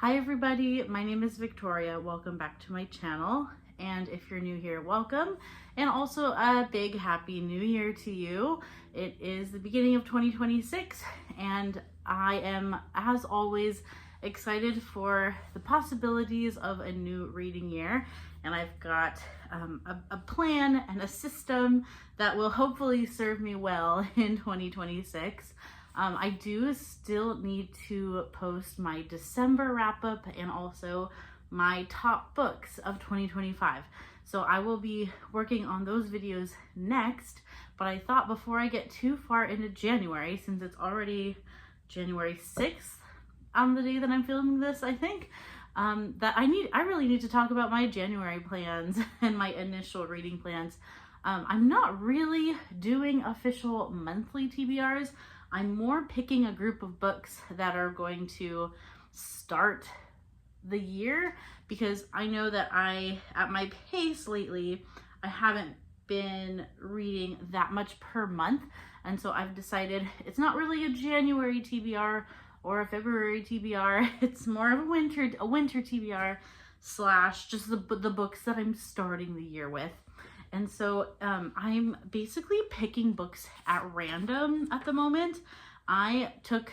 Hi everybody, my name is Victoria. Welcome back to my channel. And if you're new here, welcome. And also a big happy new year to you. It is the beginning of 2026 and I am, as always, excited for the possibilities of a new reading year. And I've got a plan and a system that will hopefully serve me well in 2026. I do still need to post my December wrap up and also my top books of 2025. So I will be working on those videos next, but I thought before I get too far into January, since it's already January 6th on the day that I'm filming this, I think, that I really need to talk about my January plans and my initial reading plans. I'm not really doing official monthly TBRs. I'm more picking a group of books that are going to start the year, because I know that at my pace lately, I haven't been reading that much per month. And so I've decided it's not really a January TBR or a February TBR. It's more of a winter TBR / just the books that I'm starting the year with. And so I'm basically picking books at random at the moment. I took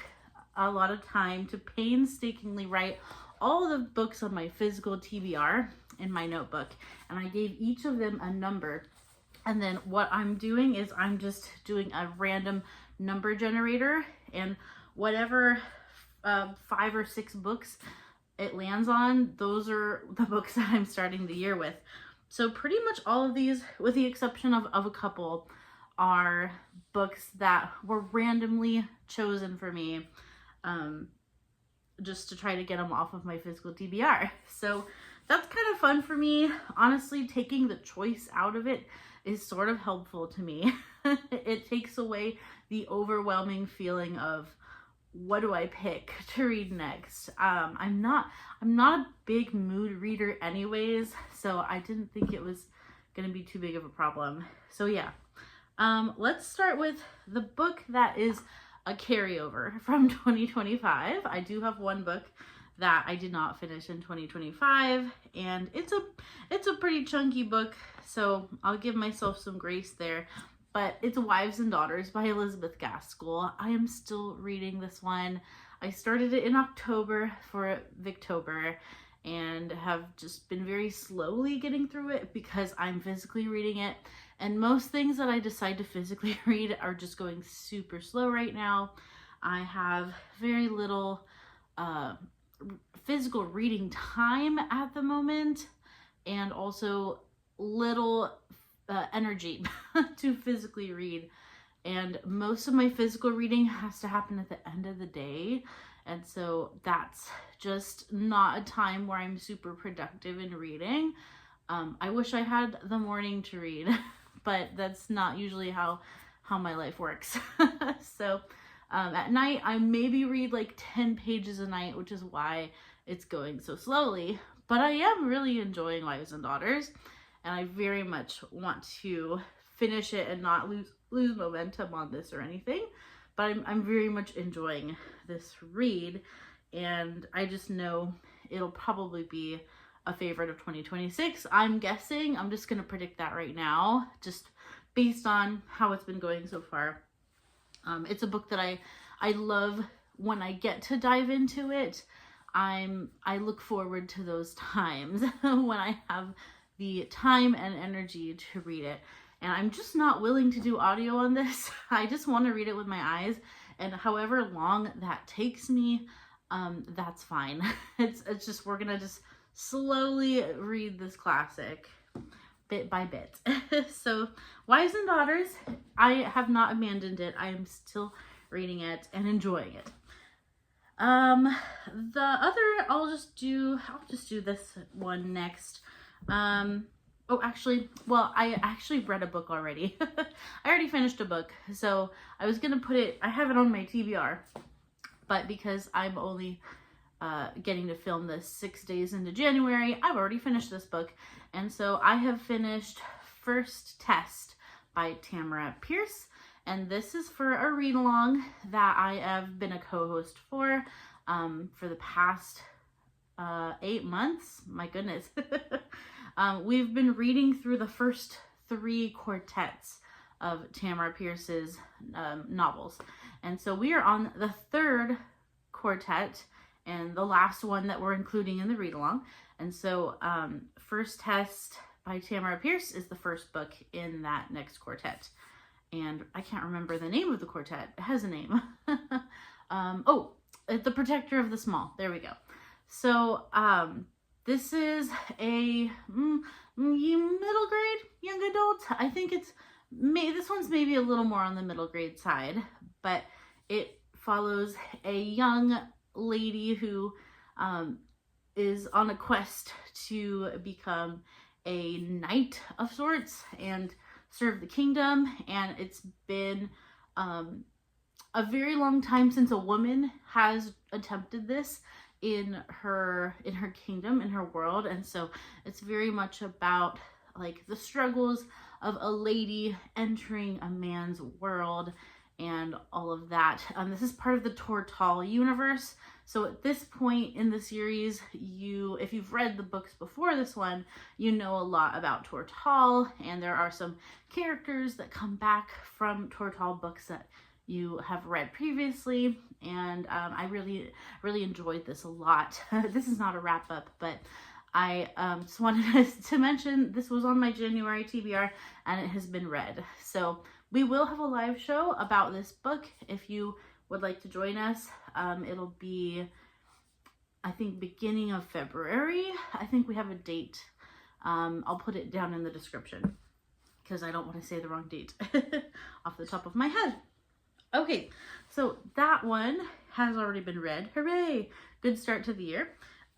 a lot of time to painstakingly write all the books on my physical TBR in my notebook, and I gave each of them a number. And then what I'm doing is I'm just doing a random number generator, and whatever 5 or 6 books it lands on, those are the books that I'm starting the year with. So pretty much all of these, with the exception of a couple, are books that were randomly chosen for me just to try to get them off of my physical TBR. So that's kind of fun for me. Honestly, taking the choice out of it is sort of helpful to me. It takes away the overwhelming feeling of, what do I pick to read next? I'm not a big mood reader anyways, so I didn't think it was gonna be too big of a problem. So yeah, let's start with the book that is a carryover from 2025. I do have one book that I did not finish in 2025, and it's a pretty chunky book, so I'll give myself some grace there. But it's Wives and Daughters by Elizabeth Gaskell. I am still reading this one. I started it in October for Victober and have just been very slowly getting through it because I'm physically reading it. And most things that I decide to physically read are just going super slow right now. I have very little physical reading time at the moment, and also little energy to physically read, and most of my physical reading has to happen at the end of the day, and so that's just not a time where I'm super productive in reading. I wish I had the morning to read, but that's not usually how my life works. So at night I maybe read like 10 pages a night, which is why it's going so slowly. But I am really enjoying Wives and Daughters, and I very much want to finish it and not lose momentum on this or anything. But I'm very much enjoying this read, and I just know it'll probably be a favorite of 2026. I'm guessing. I'm just going to predict that right now, just based on how it's been going so far. It's a book that I love when I get to dive into it. I look forward to those times when I have the time and energy to read it, and I'm just not willing to do audio on this. I just want to read it with my eyes, and however long that takes me, that's fine. It's just, we're gonna just slowly read this classic bit by bit. So Wives and Daughters, I have not abandoned it. I am still reading it and enjoying it. The other, I'll just do this one next. Oh, actually, well, I actually read a book already. I already finished a book, so I was gonna put it, I have it on my TBR, but because I'm only getting to film this 6 days into January, I've already finished this book. And so I have finished First Test by Tamara Pierce, and this is for a read-along that I have been a co-host for the past 8 months. My goodness. We've been reading through the first 3 quartets of Tamara Pierce's novels. And so we are on the 3rd quartet and the last one that we're including in the read along. And so First Test by Tamara Pierce is the first book in that next quartet. And I can't remember the name of the quartet. It has a name. The Protector of the Small. There we go. So this is a middle grade young adult. I think this one's maybe a little more on the middle grade side, but it follows a young lady who is on a quest to become a knight of sorts and serve the kingdom. And it's been a very long time since a woman has attempted this in her kingdom, in her world. And so it's very much about like the struggles of a lady entering a man's world and all of that. This is part of the Tortall universe. So at this point in the series, if you've read the books before this one, you know a lot about Tortall, and there are some characters that come back from Tortall books that you have read previously, and I really enjoyed this a lot. This is not a wrap up, but I just wanted to mention this was on my January TBR and it has been read. So we will have a live show about this book if you would like to join us. It'll be, I think, beginning of February. I think we have a date. I'll put it down in the description because I don't want to say the wrong date off the top of my head. Okay, so that one has already been read. Hooray! Good start to the year.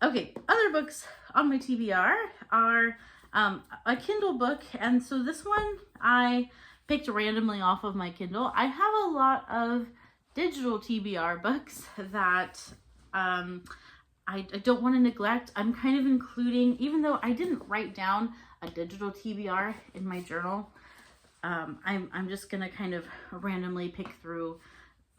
Okay, other books on my TBR are a Kindle book, and so this one I picked randomly off of my Kindle. I have a lot of digital TBR books that I don't want to neglect. I'm kind of including, even though I didn't write down a digital TBR in my journal, I'm just gonna kind of randomly pick through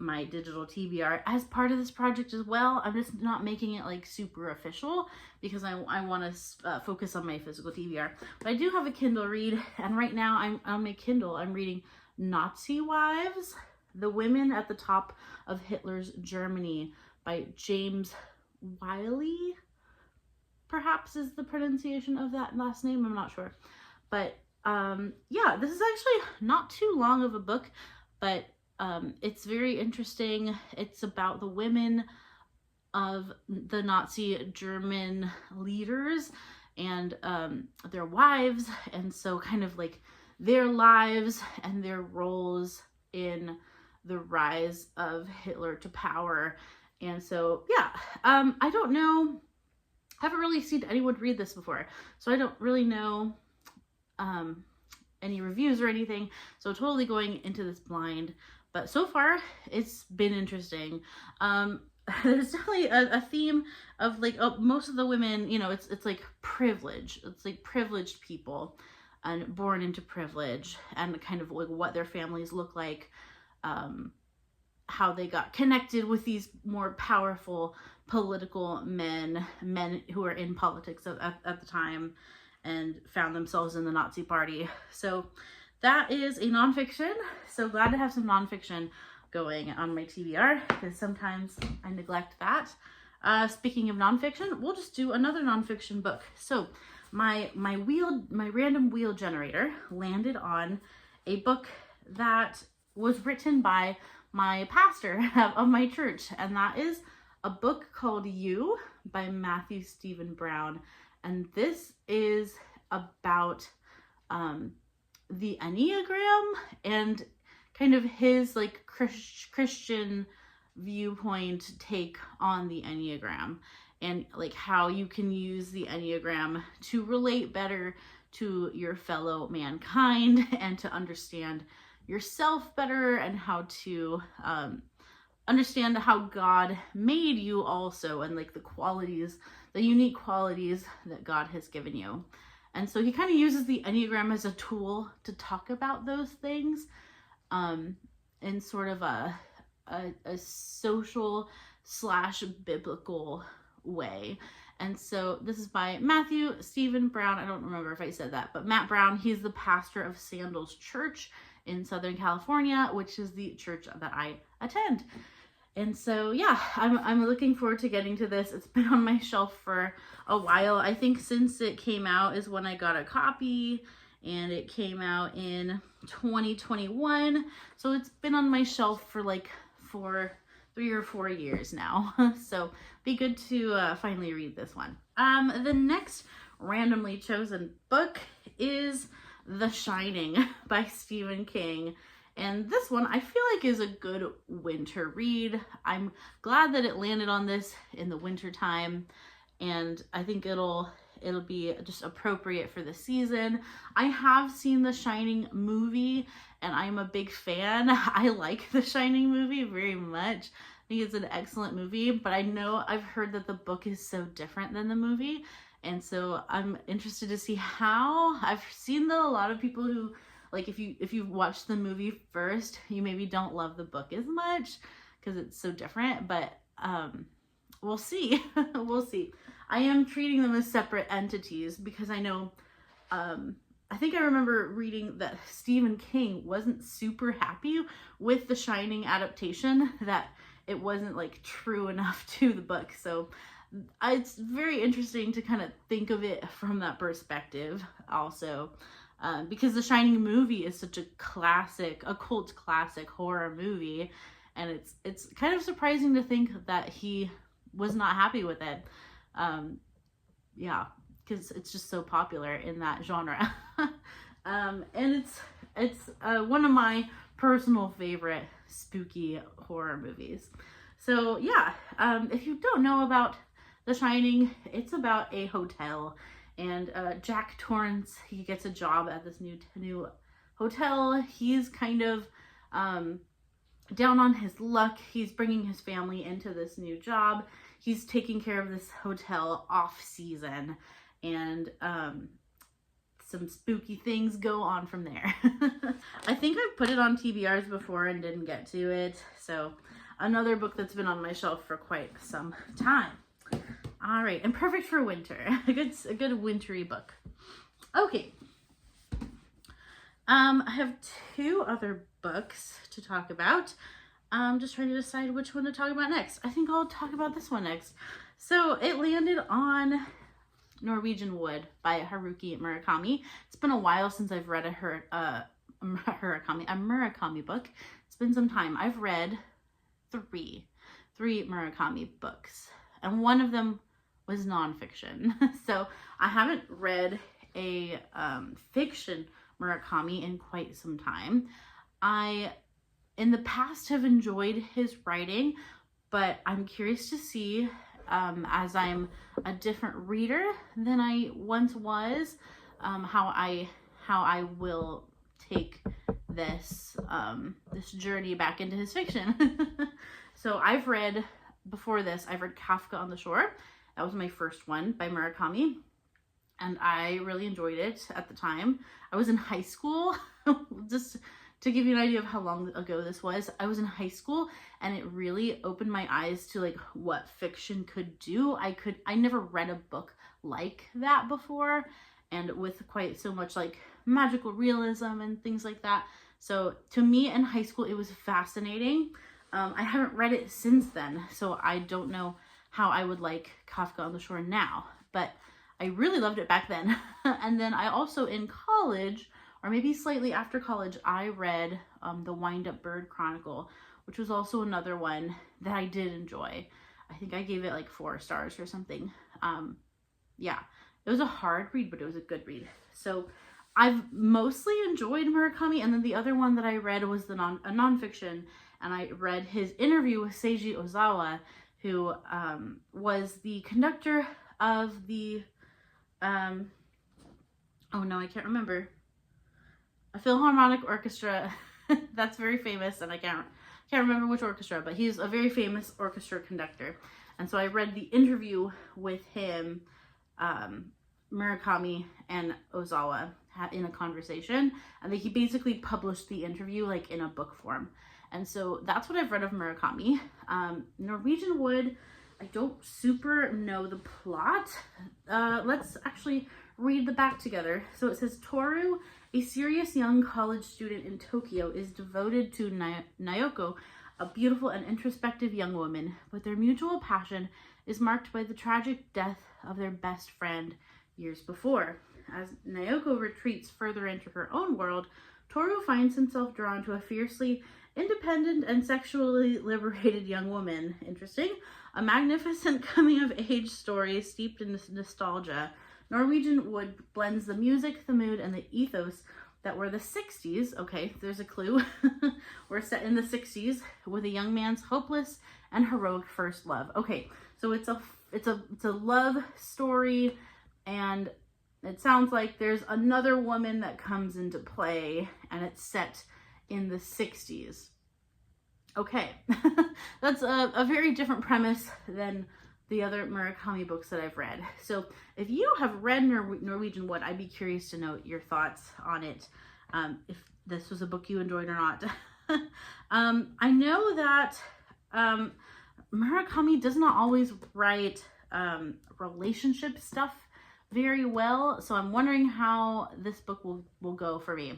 my digital TBR as part of this project as well. I'm just not making it like super official because I want to focus on my physical TBR. But I do have a Kindle read, and right now I'm on my Kindle. I'm reading Nazi Wives, The Women at the Top of Hitler's Germany by James Wiley, perhaps is the pronunciation of that last name. I'm not sure. But yeah, this is actually not too long of a book, but it's very interesting. It's about the women of the Nazi German leaders and their wives, and so kind of like their lives and their roles in the rise of Hitler to power. And so yeah, I don't know, I haven't really seen anyone read this before, so I don't really know any reviews or anything, so totally going into this blind. But so far it's been interesting. There's definitely a theme of like most of the women, you know, it's like privilege. It's like privileged people and born into privilege, and kind of like what their families look like, how they got connected with these more powerful political men who were in politics at the time and found themselves in the Nazi party. So that is a nonfiction. So glad to have some nonfiction going on my TBR, because sometimes I neglect that. Speaking of nonfiction, we'll just do another nonfiction book. So my random wheel generator landed on a book that was written by my pastor of my church, and that is a book called You by Matthew Stephen Brown. And this is about the Enneagram and kind of his like Christian viewpoint take on the Enneagram, and like how you can use the Enneagram to relate better to your fellow mankind and to understand yourself better, and how to understand how God made you also, and like the qualities, the unique qualities that God has given you. And so he kind of uses the Enneagram as a tool to talk about those things in sort of a social / biblical way. And so this is by Matthew Stephen Brown. I don't remember if I said that, but Matt Brown, he's the pastor of Sandals Church in Southern California, which is the church that I attend. And so, yeah, I'm looking forward to getting to this. It's been on my shelf for a while. I think since it came out is when I got a copy, and it came out in 2021. So it's been on my shelf for like 3 or 4 years now. So be good to finally read this one. The next randomly chosen book is The Shining by Stephen King. And this one I feel like is a good winter read. I'm glad that it landed on this in the winter time, and I think it'll be just appropriate for the season. I have seen The Shining movie, and I'm a big fan. I like The Shining movie very much. I think it's an excellent movie, but I know I've heard that the book is so different than the movie, and so I'm interested to see how. I've seen that a lot of people who, like, if you watch the movie first, you maybe don't love the book as much because it's so different, but we'll see. We'll see. I am treating them as separate entities because I know, I think I remember reading that Stephen King wasn't super happy with the Shining adaptation, that it wasn't like true enough to the book. So it's very interesting to kind of think of it from that perspective also. Because the Shining movie is such a classic, a cult classic horror movie, and it's kind of surprising to think that he was not happy with it. Yeah, because it's just so popular in that genre. And it's one of my personal favorite spooky horror movies. So yeah, if you don't know about The Shining, it's about a hotel. And Jack Torrance, he gets a job at this new hotel. He's kind of down on his luck. He's bringing his family into this new job. He's taking care of this hotel off season, and some spooky things go on from there. I think I've put it on TBRs before and didn't get to it. So another book that's been on my shelf for quite some time. All right, and perfect for winter. A good wintry book. Okay. I have 2 other books to talk about. I'm just trying to decide which one to talk about next. I think I'll talk about this one next. So it landed on Norwegian Wood by Haruki Murakami. It's been a while since I've read a Murakami book. It's been some time. I've read 3 Murakami books, and one of them was nonfiction. So I haven't read a fiction Murakami in quite some time. I, in the past, have enjoyed his writing, but I'm curious to see, as I'm a different reader than I once was, how I will take this journey back into his fiction. So before this, I've read Kafka on the Shore. That was my first one by Murakami, and I really enjoyed it at the time. I was in high school. Just to give you an idea of how long ago this was, I was in high school, and it really opened my eyes to like what fiction could do. I never read a book like that before, and with quite so much like magical realism and things like that. So to me in high school, it was fascinating. I haven't read it since then, so I don't know how I would like Kafka on the Shore now, but I really loved it back then. And then I also in college, or maybe slightly after college, I read The Wind-Up Bird Chronicle, which was also another one that I did enjoy. I think I gave it like 4 stars or something. Yeah, it was a hard read, but it was a good read. So I've mostly enjoyed Murakami, and then the other one that I read was a nonfiction, and I read his interview with Seiji Ozawa, who was the conductor of the, oh no, I can't remember, a Philharmonic Orchestra that's very famous, and I can't remember which orchestra, but he's a very famous orchestra conductor. And so I read the interview with him, Murakami and Ozawa in a conversation, and he basically published the interview like in a book form. And so that's what I've read of Murakami. Norwegian Wood, I don't super know the plot. Let's actually read the back together. So it says, Toru, a serious young college student in Tokyo, is devoted to Naoko, a beautiful and introspective young woman, but their mutual passion is marked by the tragic death of their best friend years before. As Naoko retreats further into her own world, Toru finds himself drawn to a fiercely independent and sexually liberated young woman. Interesting. A magnificent coming-of-age story steeped in nostalgia. Norwegian Wood blends the music, the mood, and the ethos that were the 60s. Okay, there's a clue. We're set in the 60s with a young man's hopeless and heroic first love. Okay, so it's a love story, and it sounds like there's another woman that comes into play, and it's set in the 60s. Okay, that's a very different premise than the other Murakami books that I've read. So if you have read Norwegian Wood, I'd be curious to know your thoughts on it, if this was a book you enjoyed or not. I know that Murakami does not always write relationship stuff very well, so I'm wondering how this book will go for me.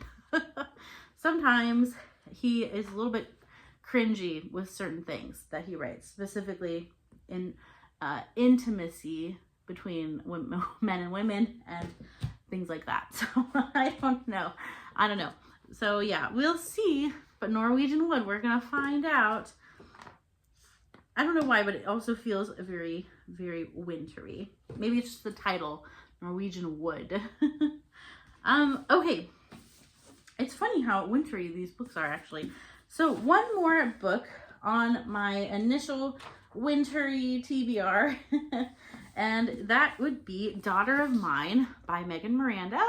Sometimes he is a little bit cringy with certain things that he writes, specifically in intimacy between men and women and things like that. So I don't know. So yeah, we'll see. But Norwegian Wood, we're gonna find out. I don't know why, but it also feels very, very wintry. Maybe it's just the title, Norwegian Wood. Okay. It's funny how wintry these books are, actually. So one more book on my initial wintry TBR, and that would be Daughter of Mine by Megan Miranda.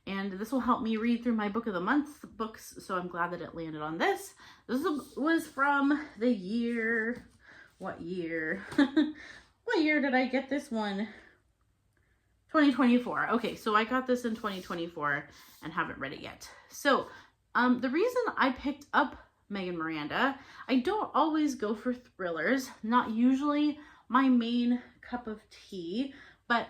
And this will help me read through my Book of the Month books, so I'm glad that it landed on this. This was from the year... What year? What year did I get this one? 2024. Okay, so I got this in 2024 and haven't read it yet. So the reason I picked up Megan Miranda, I don't always go for thrillers, not usually my main cup of tea, but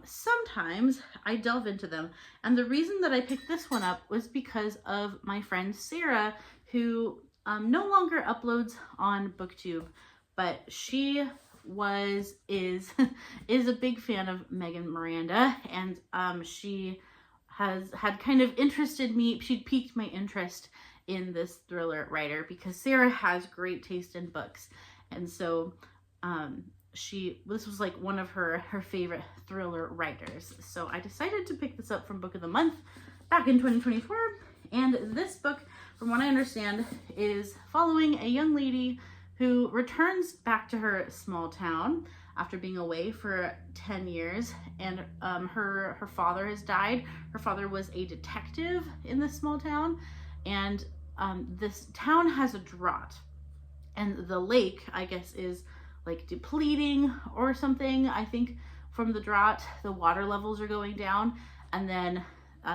sometimes I delve into them. And the reason that I picked this one up was because of my friend Sarah, who no longer uploads on BookTube, but she is a big fan of Megan Miranda, and she had kind of interested me. She'd piqued my interest in this thriller writer because Sarah has great taste in books, and so this was like one of her favorite thriller writers. So I decided to pick this up from Book of the Month back in 2024, and this book, from what I understand, is following a young lady who returns back to her small town after being away for 10 years, and her father has died. Her father was a detective in this small town, and this town has a drought, and the lake, I guess, is like depleting or something. I think from the drought, the water levels are going down, and then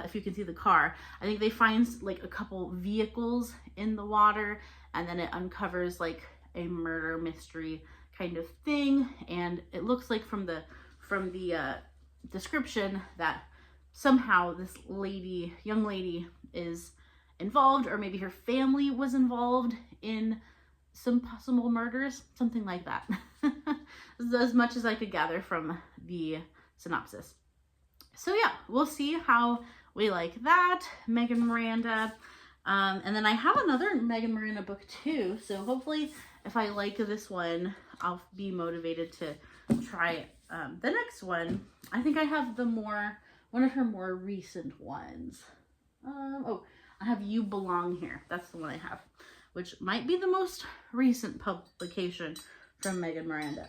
if you can see the car, I think they find like a couple vehicles in the water, and then it uncovers like a murder mystery kind of thing, and it looks like from the description that somehow this young lady is involved, or maybe her family was involved in some possible murders, something like that. This is as much as I could gather from the synopsis. So yeah, we'll see how we like that. Megan Miranda. And then I have another Megan Miranda book too, so hopefully if I like this one, I'll be motivated to try the next one. I think I have one of her more recent ones. Oh, I have You Belong Here. That's the one I have, which might be the most recent publication from Megan Miranda.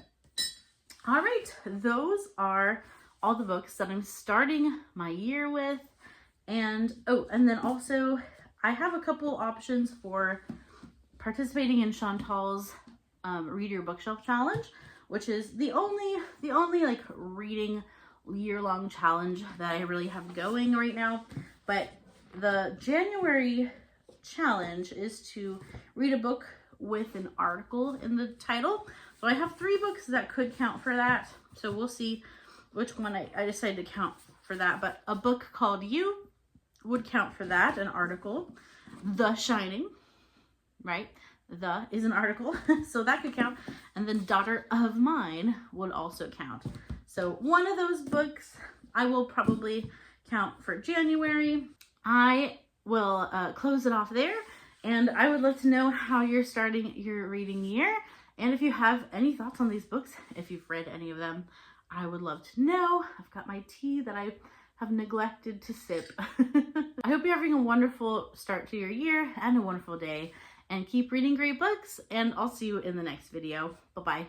All right, those are all the books that I'm starting my year with. And then also I have a couple options for participating in Chantal's Read Your Bookshelf Challenge, which is the only like reading year-long challenge that I really have going right now. But the January challenge is to read a book with an article in the title. So I have 3 books that could count for that. So we'll see which one I decide to count for that. But a book called You would count for that, an article. The Shining, right? The is an article, so that could count. And then Daughter of Mine would also count. So one of those books I will probably count for January. I will close it off there, and I would love to know how you're starting your reading year. And if you have any thoughts on these books, if you've read any of them, I would love to know. I've got my tea that I have neglected to sip. I hope you're having a wonderful start to your year and a wonderful day. And keep reading great books, and I'll see you in the next video. Bye-bye.